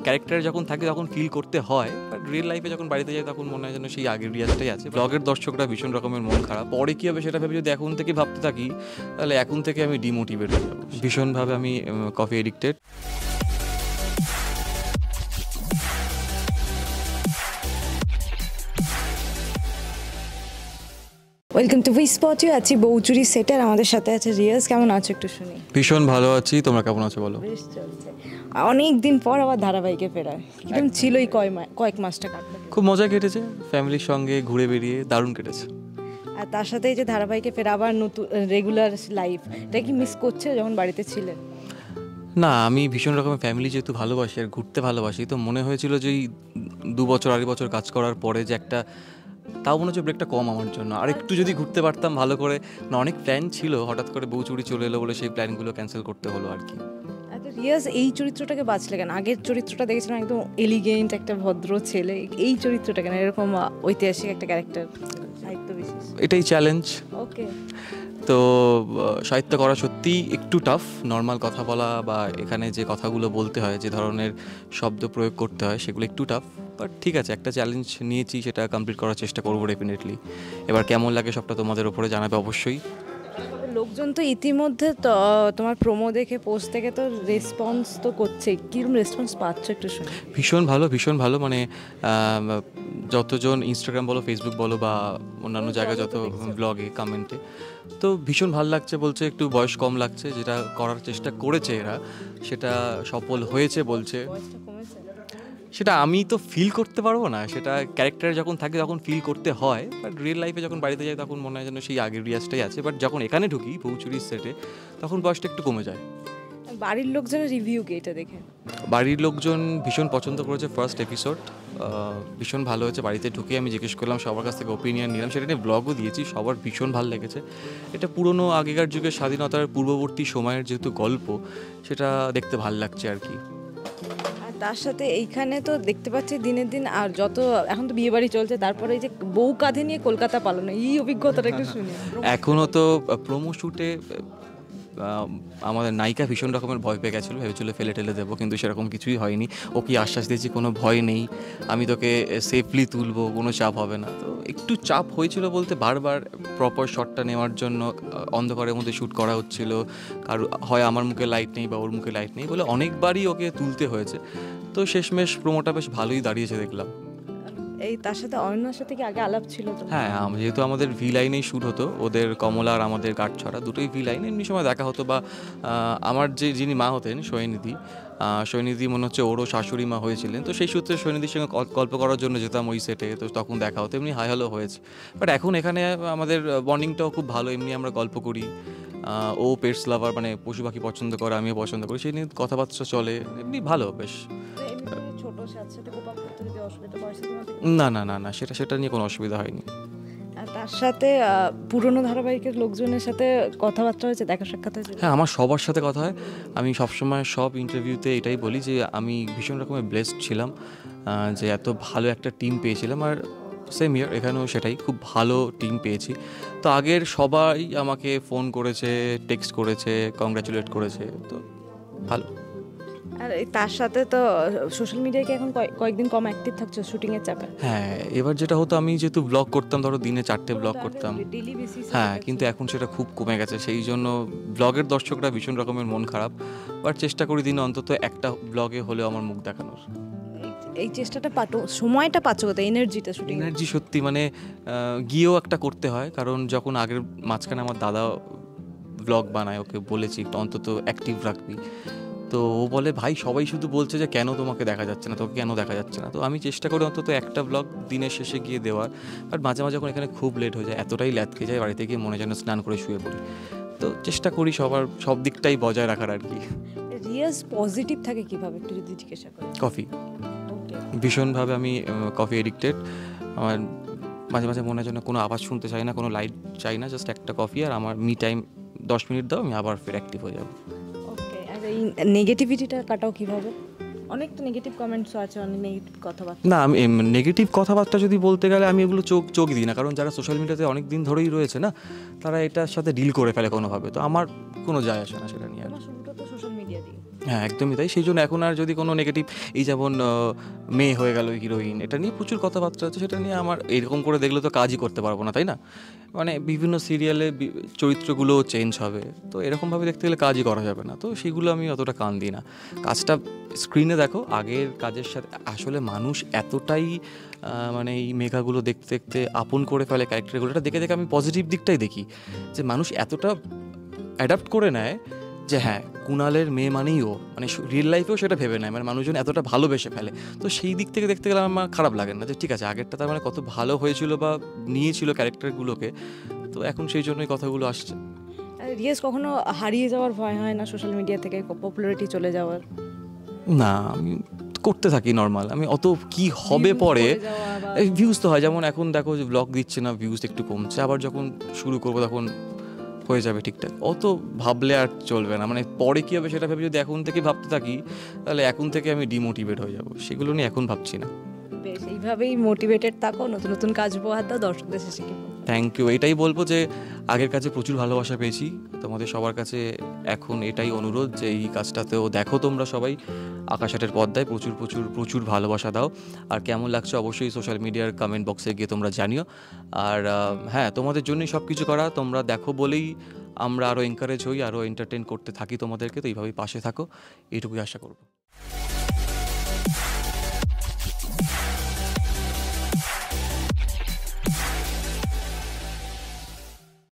ক্যারেক্টারে যখন থাকে তখন ফিল করতে হয়, বাট রিয়েল লাইফে যখন বাড়িতে যাই তখন মনে হয় যেন সেই আগের রিয়াজটাই আছে। ব্লগের দর্শকরা ভীষণ রকমের মন খারাপ, পরে কী হবে সেটা ভেবে যদি এখন থেকে ভাবতে থাকি তাহলে এখন থেকে আমি ডিমোটিভেট হয়ে যাবো। ভীষণভাবে আমি coffee addicted. Welcome to we spot you. আছি বৌচুরি সেটার, আমাদের সাথে আছে রিয়াজ। কেমন আছো একটু শুনি? ভীষণ ভালো আছি, তোমরা কেমন আছো বলো? বেশ চলছে। অনেক দিন পর আবার ধারাবাহিকে ফেরায়, কিরকম ছিল এই কয়েক মাসটা কাটলো? খুব মজা কেটেছে, ফ্যামিলির সঙ্গে ঘুরে বেরিয়ে দারুণ কেটেছে। আর তার সাথে এই যে ধারাবাহিকে ফেরা, আবার নতুন রেগুলার লাইফ, এটা কি মিস করছে যখন বাড়িতে ছিলেন? না, আমি ভীষণ রকমের ফ্যামিলি যেহেতু ভালোবাসি আর ঘুরতে ভালোবাসি, তো মনে হয়েছিল যে এই 2 বছর কাজ করার পরে যে একটা, তাও মনে হচ্ছে ব্রেকটা কম আমার জন্য, আর একটু যদি ঘুরতে পারতাম ভালো করে। না, অনেক প্ল্যান ছিল, হঠাৎ করে বউচুরি চলে এলো বলে সেই প্ল্যানগুলো ক্যান্সেল করতে হলো আর কি। আচ্ছা রিয়াজ, এই চরিত্রটাকে বাঁচলে কেন? আগের চরিত্রটা দেখেছিলাম একদম এলিগেন্ট একটা ভদ্র ছেলে, এই চরিত্রটা কেন এরকম ঐতিহাসিক একটা ক্যারেক্টার, সাহিত্য বিশেষ? এটাই চ্যালেঞ্জ। ওকে। তো সাহিত্য করা সত্যিই একটু টাফ। নর্মাল কথা বলা বা এখানে যে কথাগুলো বলতে হয়, যে ধরনের শব্দ প্রয়োগ করতে হয়, সেগুলো একটু টাফ, বাট ঠিক আছে, একটা চ্যালেঞ্জ নিয়েছি, সেটা কমপ্লিট করার চেষ্টা করবো ডেফিনেটলি। এবার কেমন লাগে সবটা তোমাদের ওপরে জানাবে অবশ্যই। লোকজন তো ইতিমধ্যে তোমার প্রোমো দেখে, পোস্ট দেখে তো রেসপন্স তো করছে, কিরকম রেসপন্স পাচ্ছ একটু শুনি? ভীষণ ভালো, ভীষণ ভালো। মানে যতজন ইনস্টাগ্রাম বলো, ফেসবুক বলো বা অন্যান্য জায়গায় যত ব্লগে কমেন্টে, তো ভীষণ ভালো লাগছে। বলছে একটু বয়স কম লাগছে, যেটা করার চেষ্টা করেছে এরা সেটা সফল হয়েছে বলছে। সেটা আমি তো ফিল করতে পারবো না, সেটা ক্যারেক্টারে যখন থাকে তখন ফিল করতে হয়, বাট রিয়েল লাইফে যখন বাড়িতে যাই তখন মনে হয় যেন সেই আগের রিয়াজটাই আছে। বাট যখন এখানে ঢুকি বউচুরির সেটে তখন বয়সটা একটু কমে যায়। বাড়ির লোকজনের রিভিউ কি এটা দেখে? বাড়ির লোকজন ভীষণ পছন্দ করেছে ফার্স্ট এপিসোড, ভীষণ ভালো হয়েছে। বাড়িতে ঢুকে আমি জিজ্ঞেস করলাম, সবার কাছ থেকে ওপিনিয়ন নিলাম, সেটা নিয়ে ব্লগও দিয়েছি, সবার ভীষণ ভালো লেগেছে। এটা পুরনো আগেকার যুগের স্বাধীনতার পূর্ববর্তী সময়ের যেহেতু গল্প, সেটা দেখতে ভালো লাগছে আর কি। আর তার সাথে এইখানে তো দেখতে পাচ্ছি দিনের দিন, আর যত এখন তো বিয়ে বাড়ি চলছে, তারপরে এই যে বউ কাঁধে নিয়ে কলকাতা পালানো, এই অভিজ্ঞতাটা একটু শুনি। এখনও তো প্রোমো শ্যুটে আমাদের নায়িকা ভীষণ রকমের ভয় পেয়ে গেছিলো, ভেবেছিল ফেলে টেলে দেবো, কিন্তু সেরকম কিছুই হয়নি। ওকে আশ্বাস দিয়েছি কোনো ভয় নেই, আমি তোকে সেফলি তুলবো, কোনো চাপ হবে না। তো একটু চাপ হয়েছিল বলতে, বারবার প্রপার শটটা নেওয়ার জন্য অন্ধকারের মধ্যে শ্যুট করা হচ্ছিল, আর হয় আমার মুখে লাইট নেই বা ওর মুখে লাইট নেই বলে অনেকবারই ওকে তুলতে হয়েছে। তো শেষমেশ প্রোমোটা বেশ ভালোই দাঁড়িয়েছে দেখলাম। এই তার সাথে অয়নার সাথে কি আগে আলাপ ছিল তো? হ্যাঁ, যেহেতু আমাদের ভি লাইনেই শ্যুট হতো, ওদের কমলা আর আমাদের গাঁটছড়া দুটোই ভি লাইনে, এমনি সময় দেখা হতো। বা আমার যিনি মা হতেন সৈনিধি মনে হচ্ছে ওরও শাশুড়ি মা হয়েছিলেন, তো সেই সূত্রে সৈনিধির সঙ্গে গল্প করার জন্য যেতাম ওই সেটে, তো তখন দেখা হতো, এমনি হাই হ্যালো হয়েছে। বাট এখন এখানে আমাদের বন্ডিংটাও খুব ভালো, এমনি আমরা গল্প করি। ও পেটস লাভার, মানে পশু পাখি পছন্দ করে, আমিও পছন্দ করি, সেই নিয়ে কথাবার্তা চলে, এমনি ভালো বেশ। ছোট সাথে কোপাপ করতে যদি অসুবিধা পরিস্থিতি? না না না না, সেটা নিয়ে কোনো অসুবিধা হয়নি। আর তার সাথে পুরনো ধারাবাহিকের লোকজনের সাথে কথাবার্তা হয়েছে, দেখা সাক্ষাৎ হয়েছে? হ্যাঁ, আমার সবার সাথে কথা হয়। আমি সবসময় সব ইন্টারভিউতে এটাই বলি যে আমি ভীষণ রকমের ব্লেসড ছিলাম, যে এত ভালো একটা টিম পেয়েছিলাম। আর সেম ইয়ার এখানেও সেটাই, খুব ভালো টিম পেয়েছি। তো আগের সবাই আমাকে ফোন করেছে, টেক্সট করেছে, কংগ্রাচুলেট করেছে, তো ভালো। আর তার সাথে তো সোশ্যাল মিডিয়ায় কি এখন কয়েকদিন কম অ্যাক্টিভ থাকছো শুটিংয়ের চাপে? হ্যাঁ, এবার যেটা হতো, আমি যেহেতু ব্লগ করতাম, ধরো দিনে 4টে ব্লগ করতাম, হ্যাঁ, কিন্তু এখন সেটা খুব কমে গেছে। সেই জন্য ব্লগের দর্শকরা ভীষণ রকমের মন খারাপ, বাট চেষ্টা করি দিনে অন্তত একটা ব্লগে হলেও আমার মুখ দেখানোর। এই চেষ্টাটা সময়টা পাচ্ছ কোথায়, এনার্জিটা? শুটিং এনার্জি সত্যি, মানে গিয়েও একটা করতে হয়, কারণ যখন আগের মাঝখানে আমার দাদা ব্লগ বানায়, ওকে বলেছি একটু অন্তত অ্যাক্টিভ রাখবি, তো ও বলে ভাই সবাই শুধু বলছে যে কেন তোমাকে দেখা যাচ্ছে না, তোকে কেন দেখা যাচ্ছে না। তো আমি চেষ্টা করি অন্তত একটা ব্লগ দিনের শেষে গিয়ে দেওয়ার। বাট মাঝে মাঝে যখন এখানে খুব লেট হয়ে যায়, এতটাই ল্যাথকে যায়, বাড়িতে গিয়ে মনে যেন স্নান করে শুয়ে পড়ি। তো চেষ্টা করি সব দিকটাই বজায় রাখার আর কি। রিয়াজ পজিটিভ থাকে কিভাবে একটু যদি জিজ্ঞাসা করি? কফি, ভীষণভাবে আমি কফি এডিক্টেড। আমার মাঝে মাঝে মনে হয় যেন কোনো আওয়াজ শুনতে চাই না, কোনো লাইট চাই না, জাস্ট একটা কফি, আর আমার মি টাইম 10 মিনিট দাও, আমি আবার ফের অ্যাক্টিভ হয়ে যাবো। ওকে। আর এই নেগেটিভিটিটা কাটাও কিভাবে? অনেক তো নেগেটিভ কমেন্টসও আছে, অনেক নেগেটিভ কথাবার্তা। না, আমি নেগেটিভ কথাবার্তা যদি বলতে গেলে আমি এগুলো চোখ দিই না, কারণ যারা সোশ্যাল মিডিয়াতে অনেক দিন ধরেই রয়েছে না, তারা এটার সাথে ডিল করে ফেলে কোনোভাবে, তো আমার কোনো যায় আসে না সেটা নিয়ে। শুরুটা তো সোশ্যাল মিডিয়া দিয়ে। হ্যাঁ, একদমই তাই। সেইজন্য এখন আর যদি কোনো নেগেটিভ, এই যেমন মেয়ে হয়ে গেল হিরোইন, এটা নিয়ে প্রচুর কথাবার্তা হচ্ছে, সেটা নিয়ে আমার এরকম করে দেখলে তো কাজই করতে পারবো না, তাই না? মানে বিভিন্ন সিরিয়ালে চরিত্রগুলোও চেঞ্জ হবে, তো এরকমভাবে দেখতে গেলে কাজই করা যাবে না, তো সেগুলো আমি অতটা কান দিই না। কাজটা স্ক্রিনে দেখো, আগের কাজের সাথে আসলে মানুষ এতটাই মানে এই মেঘাগুলো দেখতে দেখতে আপন করে ফেলে ক্যারেক্টারগুলো, এটা দেখে দেখে আমি পজিটিভ দিকটাই দেখি, যে মানুষ এতটা অ্যাডাপ্ট করে নেয় যে হ্যাঁ, কুণালের মেয়ে মানেই ও, মানে রিয়েল লাইফেও সেটা ভেবে নেয়, মানে মানুষজন এতটা ভালোবেসে ফেলে। তো সেই দিক থেকে দেখতে গেলে আমার খারাপ লাগে না, যে ঠিক আছে আগেরটা তার মানে কত ভালো হয়েছিল বা নিয়েছিল ক্যারেক্টারগুলোকে, তো এখন সেই জন্যই কথাগুলো আসছে। আর রিয়াজ কখনো হারিয়ে যাওয়ার ভয় হয় না সোশ্যাল মিডিয়া থেকে, পপুলারিটি চলে যাওয়ার? না, আমি করতে থাকি নর্মাল, আমি অত কি হবে Views পরে, পড়ে যাওয়া বা- ভিউজ তো হয়, যেমন এখন দেখো যে ব্লগ দিচ্ছে না, ভিউজ একটু কমছে, আবার যখন শুরু করবো তখন হয়ে যাবে ঠিকঠাক, অত ভাবলে আর চলবে না, মানে পরে কী হবে সেটা ভেবে যদি এখন থেকে ভাবতে থাকি, তাহলে এখন থেকে আমি ডিমোটিভেট হয়ে যাব, সেগুলো নিয়ে এখন ভাবছি না। বেশ, এইভাবেই মোটিভেটেড থাকো, নতুন নতুন কাজ উপহার দাও, দর্শকদের শেষে কি বলবো? থ্যাংক ইউ, এটাই বলবো যে আগের কাছে প্রচুর ভালোবাসা পেয়েছি, তোমাদের সবার কাছে এখন এটাই অনুরোধ যে এই কাজটাতেও দেখো তোমরা সবাই আকাশ আটের পর্দায় প্রচুর প্রচুর প্রচুর ভালোবাসা দাও, আর কেমন লাগছে অবশ্যই সোশ্যাল মিডিয়ার কমেন্ট বক্সে গিয়ে তোমরা জানিও। আর হ্যাঁ, তোমাদের জন্যই সব কিছু করা, তোমরা দেখো বলেই আমরা আরও এনকারেজ হই, আরও এন্টারটেন করতে থাকি তোমাদেরকে, তো এইভাবেই পাশে থাকো, এইটুকুই আশা করবো।